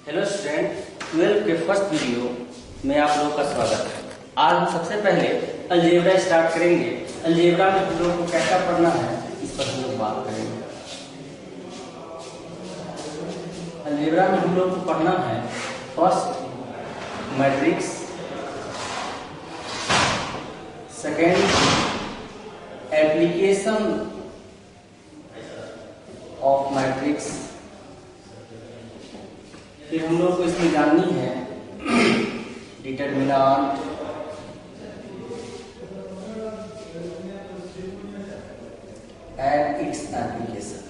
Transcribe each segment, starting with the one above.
Hello student, 12 के first video में आप लोगों का स्वागत है। आज हम सबसे पहले अलजेब्रा स्टार्ट करेंगे। अलजेब्रा में हम लोगों को कैसा पढ़ना है इस पर हम लोग बात करेंगे। अलजेब्रा में हम लोग को पढ़ना है first matrix, second application of matrix, फिर हम लोग को इसमें जाननी है डिटरमिनेंट, एंड इट्स एप्लीकेशन।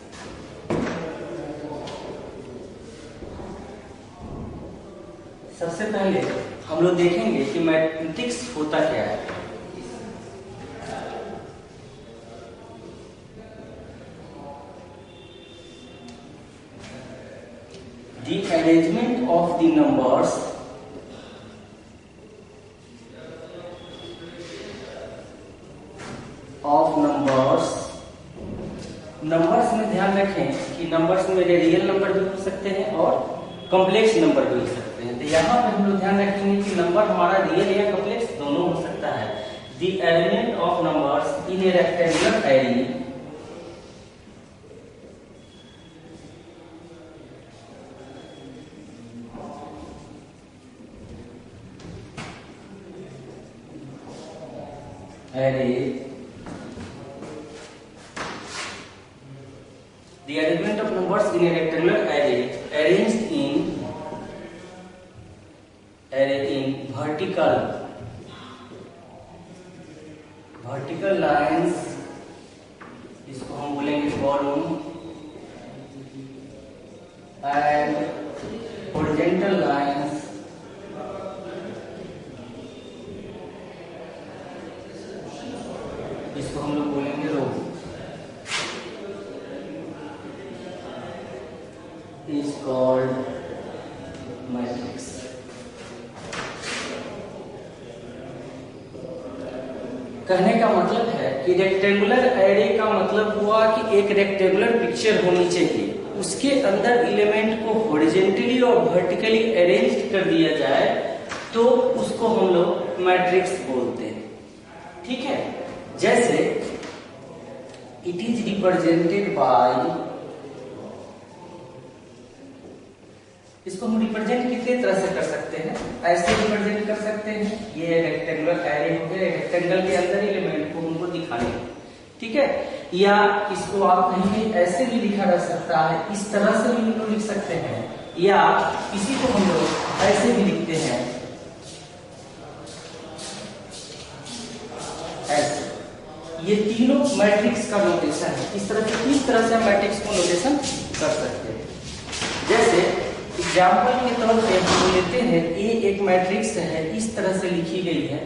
सबसे पहले हम लोग देखेंगे कि मैट्रिक्स होता क्या है। The arrangement of the numbers numbers में ध्यान रखें कि नंबर्स में रियल नंबर भी हो सकते हैं और कॉम्प्लेक्स नंबर भी हो सकते हैं। तो यहाँ पे हम लोग ध्यान रखेंगे कि नंबर हमारा रियल या कॉम्प्लेक्स दोनों हो सकता है। The arrangement of numbers in a rectangular array the arrangement of numbers in a rectangular array arranged in vertical lines, इसको हम बोलेंगे कॉलम, and horizontal lines, इसको हम लोग बोलेंगे रो, is called मैट्रिक्स। कहने का मतलब है कि रेक्टेंगुलर एरे का मतलब हुआ कि एक रेक्टेंगुलर पिक्चर होनी चाहिए, उसके अंदर एलिमेंट को हॉरिजॉन्टली और वर्टिकली अरेंज कर दिया जाए तो उसको हम लोग मैट्रिक्स बोलते हैं। ठीक है, जैसे इट इज रिप्रेजेंटेड बाय, इसको हम रिप्रेजेंट कितने तरह से कर सकते हैं। ऐसे रिप्रेजेंट कर सकते हैं, ये रेक्टेंगुलर एरे हो गया, रेक्टेंगल के अंदर एलिमेंट को हमको दिखाने, ठीक है। या इसको आप कहीं भी ऐसे भी लिखा जा सकता है, इस तरह से भी हम लोग लिख सकते हैं, या इसी को हम लोग ऐसे भी लिखते हैं, ऐसे। ये तीनों मैट्रिक्स का नोटेशन है। इस तरह से किस तरह से हम मैट्रिक्स को नोटेशन कर सकते हैं। जैसे एग्जाम्पल के तौर पे हम लेते हैं, ए एक मैट्रिक्स है, इस तरह से लिखी गई है।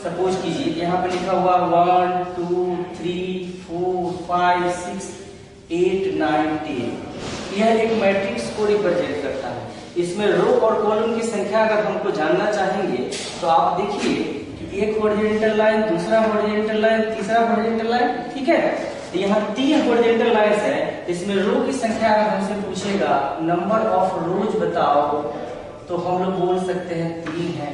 सपोज कीजिए यहाँ पे लिखा हुआ 1 2 3 4 5 6 8 9 10। यह एक मैट्रिक्स को रिप्रेजेंट करता है। इसमें रो और कॉलम की संख्या अगर हमको जानना चाहेंगे तो आप देखिए कि एक हॉरिजॉन्टल लाइन, दूसरा हॉरिजॉन्टल लाइन, तीसरा हॉरिजॉन्टल लाइन, ठीक है। तो यहाँ 3 हॉरिजॉन्टल लाइंस है। इसमें रो की संख्या अगर हमसे पूछेगा नंबर ऑफ रोज बताओ तो हम लोग बोल सकते हैं 3 है।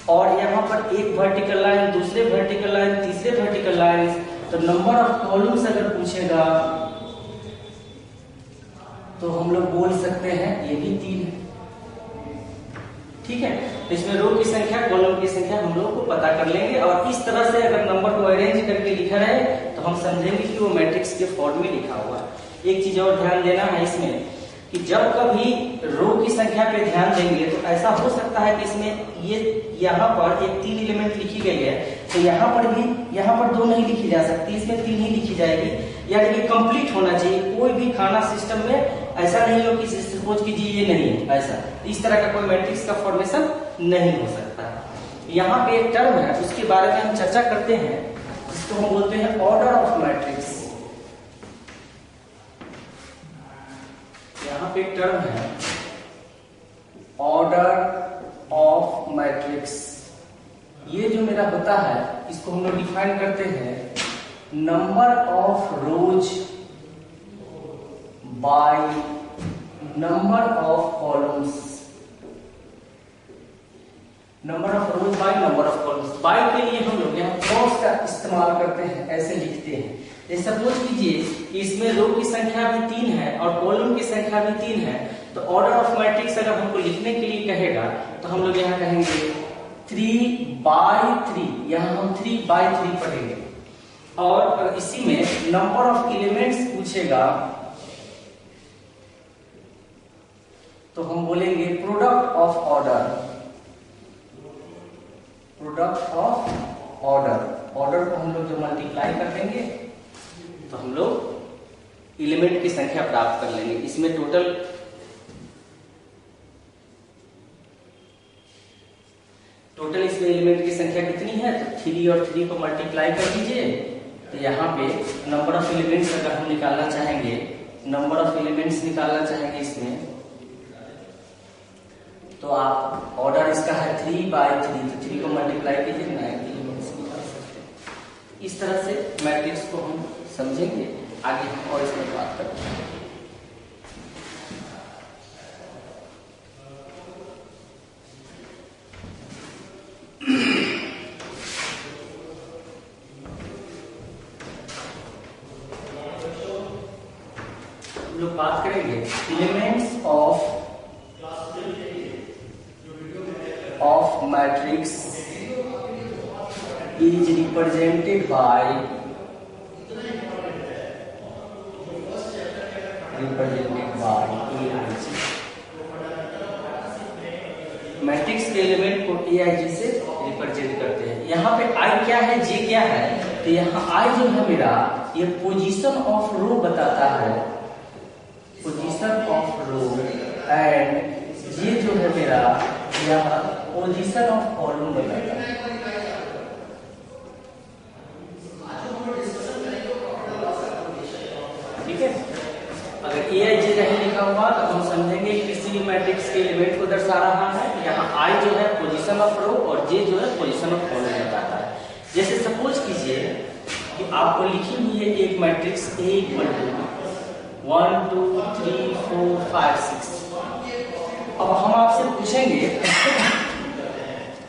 और यहाँ पर एक वर्टिकल लाइन, दूसरे वर्टिकल लाइन, तीसरे वर्टिकल लाइन, तो नंबर ऑफ कॉलम्स अगर पूछेगा तो हम लोग बोल सकते हैं ये भी 3 है, ठीक है। तो इसमें रो की संख्या, कॉलम की संख्या हम लोग को पता कर लेंगे और इस तरह से अगर नंबर को अरेंज करके लिखा रहे तो हम समझेंगे कि वो मैट्रिक्स के फॉर्म में लिखा हुआ है। एक चीज और ध्यान देना है इसमें कि जब कभी रो की संख्या पे ध्यान देंगे तो ऐसा हो सकता है कि इसमें ये यहाँ पर एक 3 एलिमेंट लिखी गई है, तो यहाँ पर भी, यहाँ पर 2 नहीं लिखी जा सकती, इसमें 3 ही लिखी जाएगी। यानी कि कंप्लीट होना चाहिए। कोई भी खाना सिस्टम में ऐसा नहीं हो कि सपोज कीजिए ये नहीं है, ऐसा इस तरह का कोई मैट्रिक्स का फॉर्मेशन नहीं हो सकता। यहाँ पे एक टर्म है, उसके बारे में हम चर्चा करते हैं, जिसको हम बोलते हैं ऑर्डर ऑफ मैट्रिक्स। यहाँ पे एक टर्म है ऑर्डर ऑफ मैट्रिक्स। ये जो मेरा होता है इसको हम लोग डिफाइन करते हैं number of rows by number of columns, number of rows by number of columns. By के लिए हम लोग यहाँ क्रॉस का इस्तेमाल करते हैं, ऐसे लिखते हैं। जैसे सपोज कीजिए कि इसमें रो की संख्या भी 3 है और कॉलम की संख्या भी 3 है, तो ऑर्डर ऑफ मैट्रिक्स अगर हमको लिखने के लिए कहेगा तो हम लोग यहाँ कहेंगे 3/3, यहाँ हम 3/3 पढ़ेंगे। और इसी में नंबर ऑफ एलिमेंट्स पूछेगा तो हम बोलेंगे product of order, product of order. Order को हम लोग जो मल्टीप्लाई कर देंगे तो हम लोग एलिमेंट की संख्या प्राप्त कर लेंगे। इसमें टोटल इसमें एलिमेंट की संख्या कितनी है, तो 3 और 3 को मल्टीप्लाई कर दीजिए। तो यहाँ पे नंबर ऑफ एलिमेंट्स अगर हम निकालना चाहेंगे, नंबर ऑफ एलिमेंट्स निकालना चाहेंगे इसमें, तो आप ऑर्डर इसका है 3/3, तो 3 को मल्टीप्लाई कीजिए 9 एलिमेंट्स निकाल सकते हैं। इस तरह से मैट्रिक्स को हम समझेंगे, आगे हम और इसमें बात करते हैं। हम लोग बात करेंगे elements of matrix is represented by AIG। Matrix के एलिमेंट को AIG से रिप्रेजेंट करते हैं। यहाँ पे I क्या है, J क्या है, तो यहाँ I जो है मेरा ये पोजीशन ऑफ रो बताता है, position of row, and J जो है मेरा यह पोजीशन ऑफ कॉलम बताता है। ठीक है, अगर AIJ नहीं लिखा हुआ तो हम समझेंगे किसी भी मैट्रिक्स के एलिमेंट को दर्शा रहा है। यहाँ I जो है पोजीशन ऑफ रो और J जो है पोजीशन ऑफ कॉलम बताता है। जैसे सपोज कीजिए कि आपको लिखी हुई है एक मैट्रिक्स A = 1 2 3 4 5 6। अब हम आपसे पूछेंगे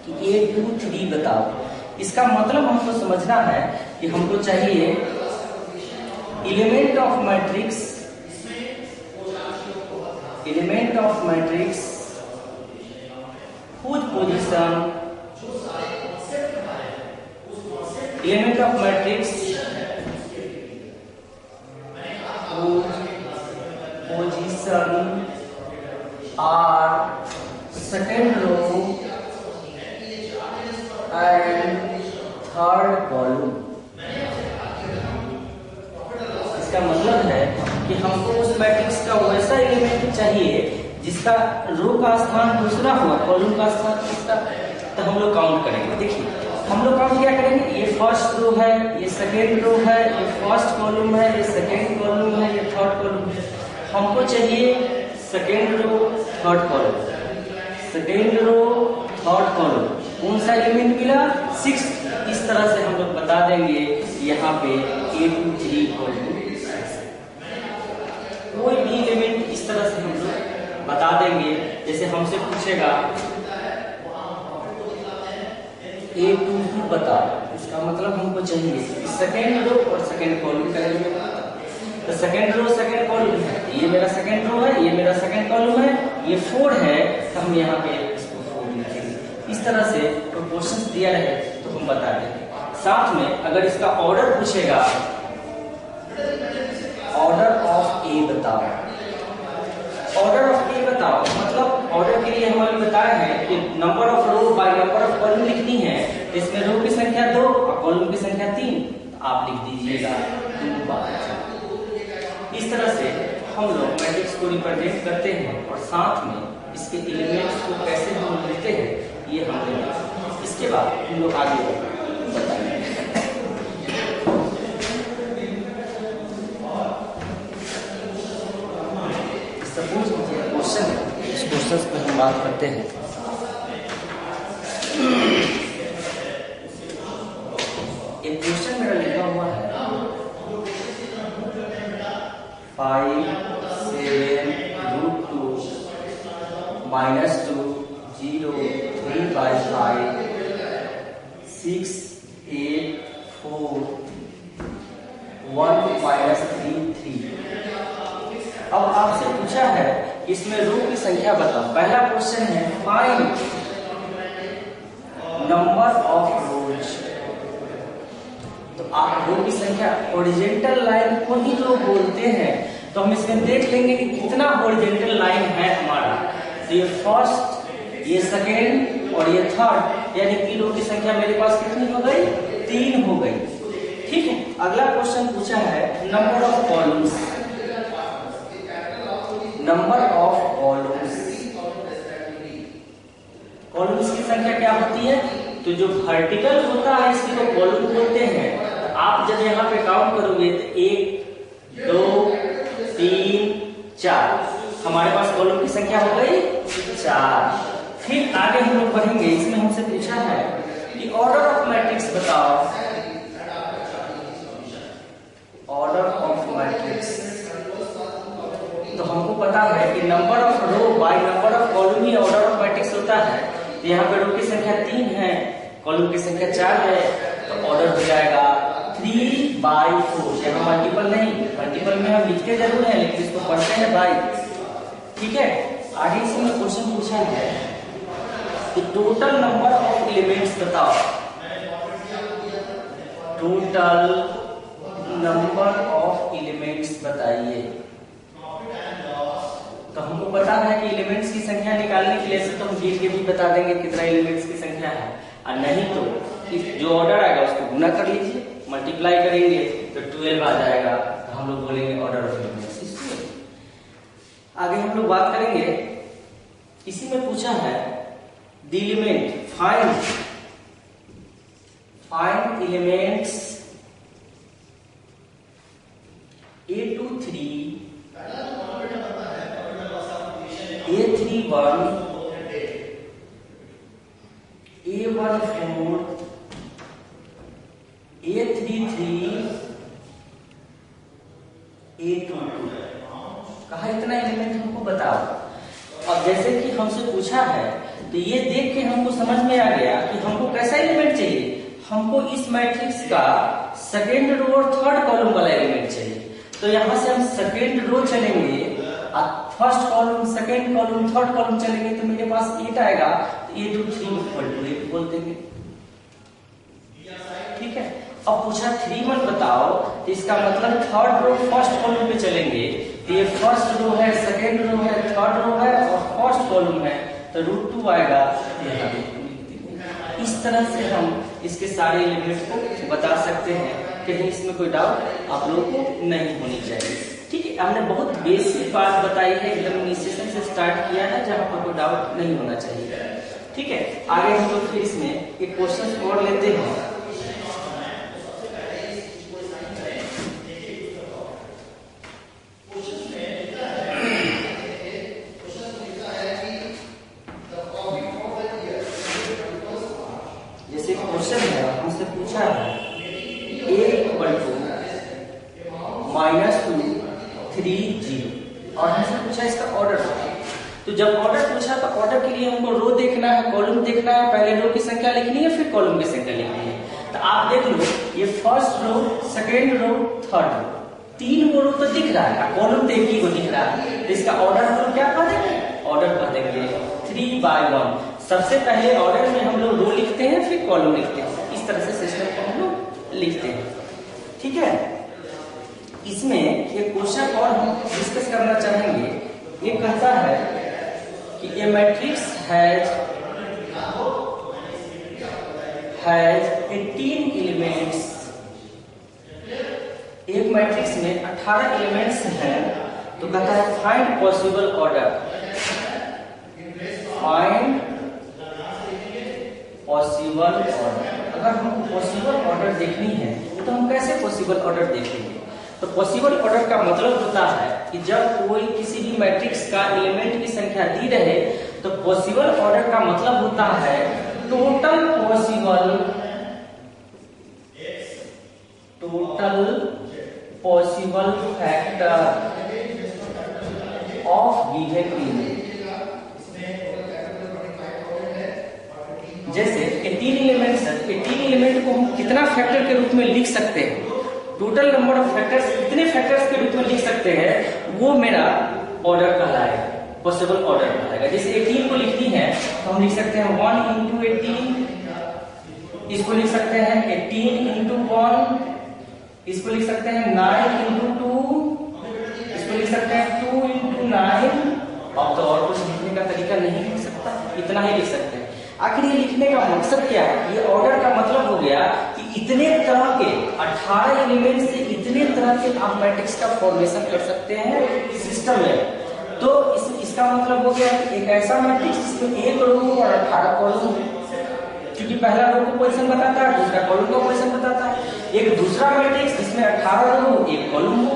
कि 1 2 3 बताओ। इसका मतलब हमको समझना है कि हमको चाहिए element of matrix, element of matrix whose position, element of matrix whose position are second row and third column। इसका मतलब है कि हमको उस मैट्रिक्स का वैसा एलिमेंट चाहिए जिसका रो का स्थान दूसरा हुआ, कॉलम का स्थान तीसरा, तो हम लोग काउंट करेंगे। देखिए हम लोग काउंट क्या करेंगे, ये फर्स्ट रो है, ये सेकेंड रो है, ये फर्स्ट कॉलम है, ये सेकेंड कॉलम है, ये थर्ड कॉलम है। हमको चाहिए second row third column, second row third column, कौन सा एलिमेंट मिला, 6। इस तरह से हम लोग बता देंगे यहाँ पे 1 2 3 कॉलम। कोई भी एलिमेंट इस तरह से हम लोग बता देंगे। जैसे हमसे पूछेगा 1 2 3 बताओ, इसका मतलब हमको चाहिए सेकेंड रो और सेकेंड कॉलम का एलिमेंट। तो सेकेंड रो सेकेंड कॉलम है, ये मेरा सेकेंड रो है, ये मेरा सेकेंड कॉलम है, ये 4 है, तो हम यहाँ पे इसको 4 लिखेंगे। इस तरह से प्रोपोर्शंस दिया रहे तो हम बता देंगे। साथ में अगर इसका ऑर्डर पूछेगा, ऑर्डर ऑफ ए बताओ, ऑर्डर ऑफ ए बताओ, मतलब ऑर्डर के लिए हमारे बताया है कि number of row by number of column लिखनी है। इसमें रो की संख्या 2 और कॉलम की संख्या 3, आप लिख दीजिएगा 2/4। इस तरह से हम लोग मैट्रिक्स को रिप्रेजेंट करते हैं और साथ में इसके एलिमेंट्स को कैसे हम लेते हैं ये हम लेंगे। इसके बाद हम लोग आगे बताएंगे। सपोज मुझे क्वेश्चन है, इस क्वेश्चन पर हम बात करते हैं। एक क्वेश्चन मेरा लिखा हुआ है 5 7 √2 -2 0 3/5 6 8 4 1 -3 3। अब आपसे पूछा है इसमें रो की संख्या बताओ। पहला क्वेश्चन है फाइंड नंबर ऑफ रोज। तो आप रो की संख्या, हॉरिजॉन्टल लाइन को ही जो बोलते हैं, तो हम इसमें देख लेंगे कि कितना हॉरिजॉन्टल लाइन है हमारा। तो ये फर्स्ट, ये सेकेंड और ये थर्ड, यानी कि रो की संख्या मेरे पास कितनी हो गई? 3 हो गई। ठीक है, अगला क्वेश्चन पूछा है number of columns. Number of columns, columns की संख्या क्या होती है? तो जो वर्टिकल होता है इसको तो कॉलम बोलते हैं। तो आप जब यहाँ पे काउंट करोगे तो 1 2 3 4, हमारे पास कॉलम की संख्या हो गई 4। फिर आगे हम लोग बढ़ेंगे। इसमें हमसे पूछा है कि ऑर्डर ऑफ मैट्रिक्स बताओ। ऑर्डर ऑफ मैट्रिक्स, तो हमको पता है कि number of row by number of column ही ऑर्डर ऑफ मैट्रिक्स होता है। तो यहाँ पे रो की संख्या 3 है, कॉलम की संख्या 4 है, तो ऑर्डर हो जाएगा 3/4। यहाँ मल्टीपल नहीं, मल्टीपल में हम लिखते जरूर है लेकिन इसको पढ़ते हैं बाई। ठीक है, आगे इसमें क्वेश्चन पूछा है कि टोटल नंबर ऑफ एलिमेंट्स बताओ। टोटल नंबर ऑफ एलिमेंट्स बताइए। तो हमको पता है कि एलिमेंट्स की संख्या निकालने के लिए से तो हम गिन के भी बता देंगे कितना एलिमेंट्स की संख्या है, और नहीं तो जो ऑर्डर आएगा उसको गुना कर लीजिए, मल्टीप्लाई करेंगे तो 12 आ जाएगा। तो हम लोग बोलेंगे ऑर्डर ऑफ एलिमेंट्स। आगे हम लोग बात करेंगे, इसी में पूछा है the element, find elements A23 A31 A14 A33 A22। कहा इतना एलिमेंट हमको बताओ। अब जैसे कि हमसे पूछा है तो ये देख के हमको समझ में आ गया कि हमको कैसा एलिमेंट चाहिए। हमको इस मैट्रिक्स का सेकेंड रो और थर्ड कॉलम वाला एलिमेंट चाहिए। तो यहाँ से हम सेकेंड रो चलेंगे और first column, second column, third column चलेंगे तो मेरे पास 8 आएगा। तो A23 8 बोल देंगे। ठीक है, अब पूछा 3 बताओ, तो इसका मतलब थर्ड रो फर्स्ट कॉलम पे चलेंगे। तो ये फर्स्ट रो है, सेकेंड रो है, थर्ड रो है और फर्स्ट कॉलम है, तो √2 आएगा। इस तरह से हम इसके सारे एलिमेंट को बता सकते हैं। कहीं इसमें कोई डाउट आप लोगों को नहीं होनी चाहिए। ठीक है, हमने बहुत बेसिक बात बताई है, एकदम इनिशिएशन से स्टार्ट किया है जहां पर कोई डाउट नहीं होना चाहिए। ठीक है, आगे हम लोग फिर इसमें एक क्वेश्चन और लेते हैं। जैसे क्वेश्चन है हमसे पूछा है A = -2 3 0 और हमसे पूछा इसका ऑर्डर। तो जब ऑर्डर पूछा तो ऑर्डर के लिए हमको रो देखना है, कॉलम देखना है। पहले रो की संख्या लिखनी है, फिर कॉलम की संख्या लिखनी है। तो आप देख लो, ये first row, second row, third row, 3 row तो दिख रहा है, कॉलम तो एक ही को दिख रहा है। तो इसका ऑर्डर हम लोग क्या कह देंगे? ऑर्डर कह देंगे 3/1। सबसे पहले ऑर्डर में हम लोग रो लिखते हैं, फिर कॉलम लिखते हैं। इस तरह से सिस्टम को हम लोग लिखते हैं। ठीक है, इसमें एक क्वेश्चन और हम डिस्कस करना चाहेंगे। ये कहता है कि ए मैट्रिक्स हैज 18 एलिमेंट्स। एक मैट्रिक्स में 18 एलिमेंट्स हैं। तो कहता है find possible order. Find possible order. अगर हमको पॉसिबल ऑर्डर देखनी है तो हम कैसे पॉसिबल ऑर्डर देखेंगे? तो पॉसिबल ऑर्डर का मतलब होता है कि जब कोई किसी भी मैट्रिक्स का एलिमेंट की संख्या दी रहे तो पॉसिबल ऑर्डर का मतलब होता है total possible factor of given element. जैसे 18 एलिमेंट्स है, 18 एलिमेंट को हम कितना फैक्टर के रूप में लिख सकते हैं, टोटल नंबर ऑफ फैक्टर्स कितने फैक्टर्स के रूप में लिख सकते हैं, वो मेरा ऑर्डर कहलाएगा, पॉसिबल ऑर्डर कहलाएगा। जैसे 18 को लिखनी है तो हम लिख सकते हैं 1 into 18, इसको लिख सकते हैं 18 into 1, इसको लिख सकते हैं 9 into 2, इसको लिख सकते हैं 2 into 9। अब तो और कुछ लिखने का तरीका नहीं लिख सकता, इतना ही लिख सकते हैं। आखिर ये लिखने का मकसद क्या है? ये ऑर्डर का मतलब हो गया कि इतने तरह के 18 एलिमेंट से इतने तरह के आप मैट्रिक्स का फॉर्मेशन कर सकते हैं सिस्टम में। तो इसका मतलब हो गया कि एक ऐसा मैट्रिक्स जिसमें एक रो और 18 कॉलम, क्योंकि पहला रो को पोजीशन बताता है, दूसरा कॉलम को पोजीशन बताता है। एक दूसरा मैट्रिक्स जिसमें 18 रो एक कॉलम हो,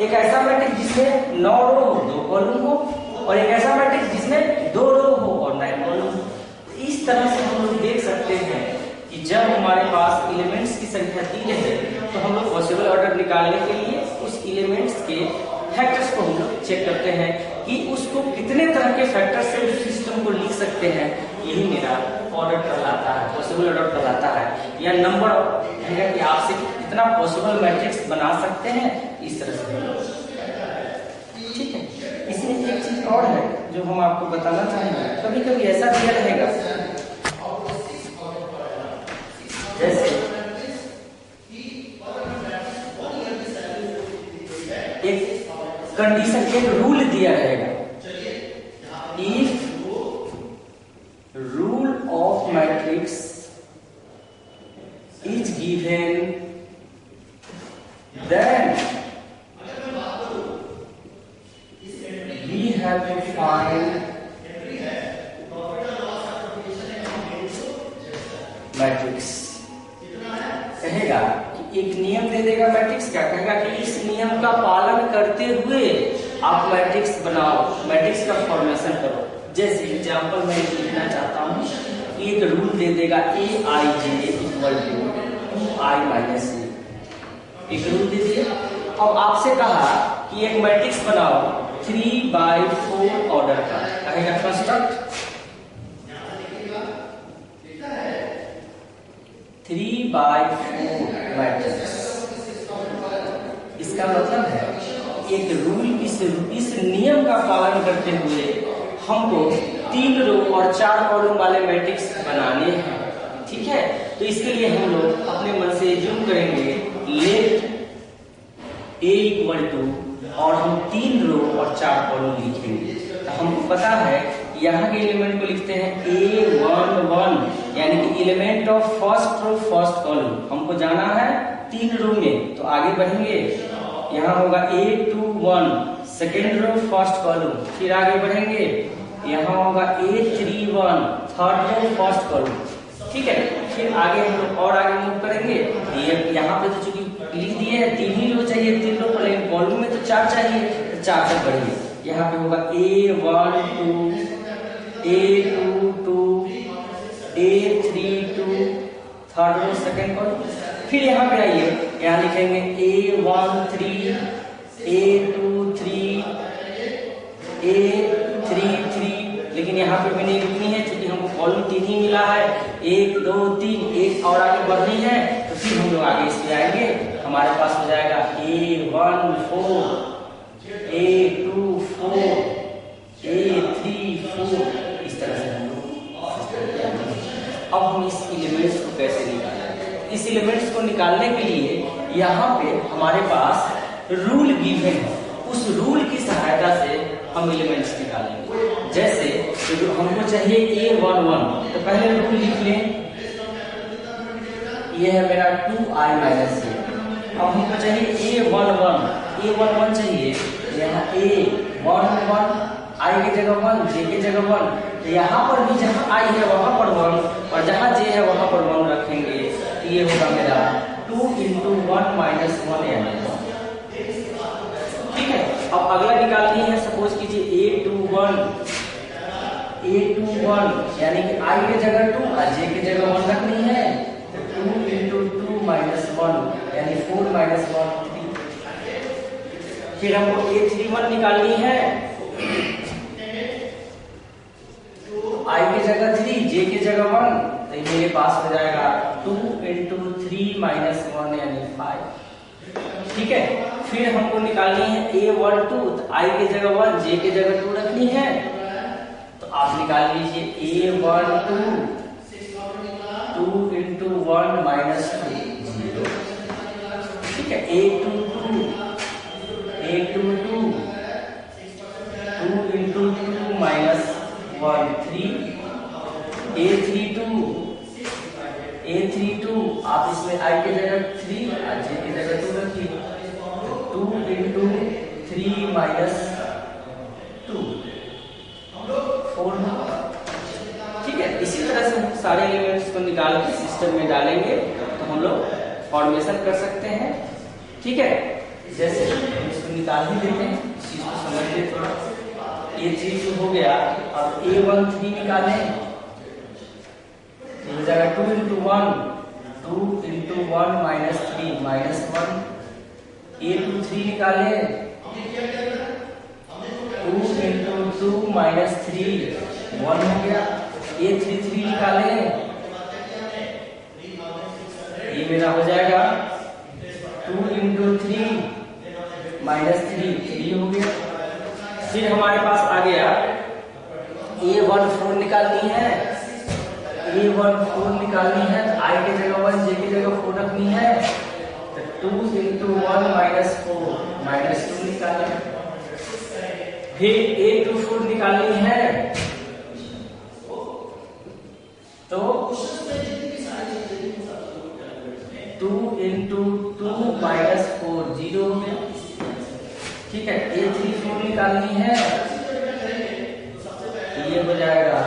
एक ऐसा मैट्रिक्स जिसमें 9 रो 2 कॉलम हो, और एक ऐसा मैट्रिक्स जिसमें 2 रो हो और 9 कॉलम हो। इस तरह से हम लोग देख सकते हैं कि जब हमारे पास एलिमेंट्स की संख्या दी है तो हम लोग पॉसिबल ऑर्डर निकालने के लिए उस एलिमेंट्स के फैक्टर्स को हम लोग चेक करते हैं कि उसको कितने तरह के फैक्टर से उस सिस्टम को लिख सकते हैं। यही मेरा ऑर्डर कहलाता है, पॉसिबल ऑर्डर कहलाता है, या नंबर है कि आपसे कितना पॉसिबल मैट्रिक्स बना सकते हैं, इस तरह से। ठीक है, इसमें एक चीज और है जो हम आपको बताना चाहेंगे। कभी कभी ऐसा दिया रहेगा, जैसे एक कंडीशन, एक रूल दिया रहेगा, if rule of matrix is given then we have to find matrix. कहेगा कि एक नियम दे देगा मैट्रिक्स का, कहेगा कि इस नियम का पालन करते हुए आप मैट्रिक्स बनाओ, मैट्रिक्स का फॉर्मेशन करो। जैसे एग्जांपल मैं लिखना चाहता हूँ, एक रूल दे देगा aij equal to 2i minus a, एक रूल दे दिया। अब आपसे कहा कि एक मैट्रिक्स बनाओ 3/4 ऑर्डर का, कहेगा कंस्ट्रक्ट 3/4 मैट्रिक्स। इसका मतलब है एक रूल, इस नियम का पालन करते हुए हमको 3 रो और 4 कॉलम वाले मैट्रिक्स बनाने हैं। ठीक है, तो इसके लिए हम लोग अपने मन से ज्यूम करेंगे लेट a इक्वल टू, और हम 3 रो और 4 कॉलम लिखेंगे। तो हमको पता है यहाँ के एलिमेंट को लिखते हैं A11, यानी कि element of first row first column हमको जाना है 3 रो में, तो आगे बढ़ेंगे। यहाँ होगा A21 second row first column, फिर आगे बढ़ेंगे, यहाँ होगा A31 third row first column. ठीक है, फिर आगे हम लोग और आगे मूव करेंगे। यहाँ पे तो चूंकि लिख दिए हैं 3 ही रो चाहिए, 3 रो पर, लेकिन कॉलम में तो 4 चाहिए, तो 4 तक बढ़िए। यहाँ पे होगा A12 A22 A32 third row second column. फिर यहाँ पे आइए, यहाँ लिखेंगे A13 A23 A33, लेकिन यहाँ पे भी नहीं लिखनी है क्योंकि हमको कॉलम 3 ही मिला है। 1 2 3, एक और आगे बढ़नी है, तो फिर हम लोग आगे इस पे आएंगे। हमारे पास हो जाएगा A14 A24 A34, इस तरह से हम लोग। अब हम इस एलिमेंट्स को कैसे निकालें? इस एलिमेंट्स को निकालने के लिए यहाँ पे हमारे पास रूल गिवन है, उस रूल की सहायता से हम एलिमेंट्स निकालेंगे। जैसे तो हमको चाहिए A11, तो पहले रूल लिख लें, ये है मेरा 2i माइनस ए। अब हमको चाहिए A11 चाहिए, यहाँ A11 i की जगह 1, j की जगह 1, तो यहाँ पर भी जहाँ i है वहां पर 1 और जहाँ j है वहां पर 1 रखेंगे। ये होगा मेरा 2 into 1 minus 1 यानी। ठीक है, अब अगला निकालनी है, सपोज कीजिए A21 यानी कि i की जगह 2 और j की जगह 1 रखनी है, तो 2 into 2 minus 1 यानी 4 minus 1 3। फिर हमको A31 निकालनी है, i की जगह 3, जे के जगह 1, तो मेरे पास हो जाएगा 2 इंटू 3 माइनस 1 यानी 5। ठीक है, फिर हमको निकालनी है A12, तो I के जगह 1, J के जगह 2 रखनी है, तो आप निकाल लीजिए A12 2 इंटू 1 माइनस 2 0। ठीक है, A22 2 इंटू 2 माइनस 1 3। A32 आप इसमें I के जगह 3 और J के जगह 2 रखिए, 2 इंटू 3 माइनस 2 4। ठीक है, इसी तरह से हम सारे एलिमेंट्स को निकाल के सिस्टम में डालेंगे तो हम लोग फॉर्मेशन कर सकते हैं। ठीक है, जैसे हम इसको निकाल ही देते हैं, इस चीज को समझिए थोड़ा। A32 हो गया, अब A13 निकालें, हो जाएगा 2 इंटू 1 माइनस 3 माइनस 1। A23 निकालें, 2 इंटू 2 माइनस 3 1 हो गया। A33 निकालें, ये मेरा हो जाएगा 2 इंटू 3 माइनस 3 हो गया। फिर हमारे पास आ गया A14 निकालनी है, A14 निकालनी है, तो I के जगह 1, J की जगह 4 रखनी है, तो 2 इंटू 1 माइनस 4 माइनस 2 निकालें। फिर A24 निकालनी है, तो 2 इंटू 2 माइनस 4 0 हो गया। ठीक है, A34 निकालनी है, ये हो जाएगा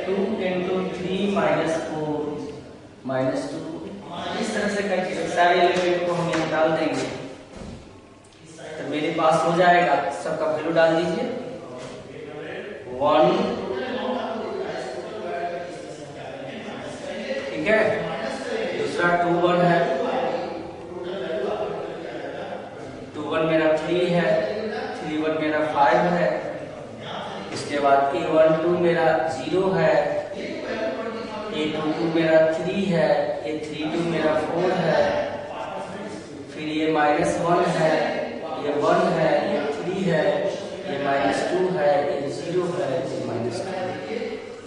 2 इंटू 3 माइनस 4 माइनस 2। इस तरह से करके सारे एलिमेंट को हम निकाल देंगे, तो मेरे पास हो जाएगा, सबका वैल्यू डाल दीजिए, 1। ठीक है, दूसरा 2 1 है, 2 1 मेरा 3 है, 3 1 मेरा 5 है। इसके बाद A12 मेरा 0 है, A22 मेरा 3 है, A32 मेरा 4 है, फिर ये माइनस 1 है, ये 1 है, ये 3 है, ये माइनस 2 है, ये 0 है, ये माइनस 2।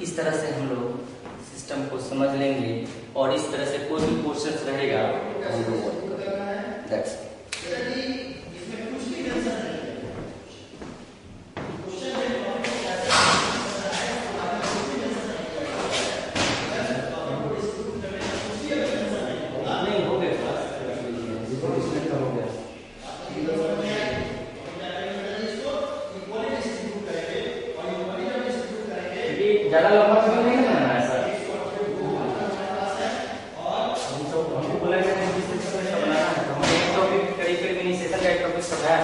इस तरह से हम लोग सिस्टम को समझ लेंगे और इस तरह से कोई भी क्वेश्चन रहेगा हम लोग वर्क करेंगे। दैट्स ज्यादा लंबा कभी नहीं बनाना है सर, हमको बोला गया है बनाना है, तो हमारे एक टॉपिक करीब करीब मिनी सेशन का एक टॉपिक सब है।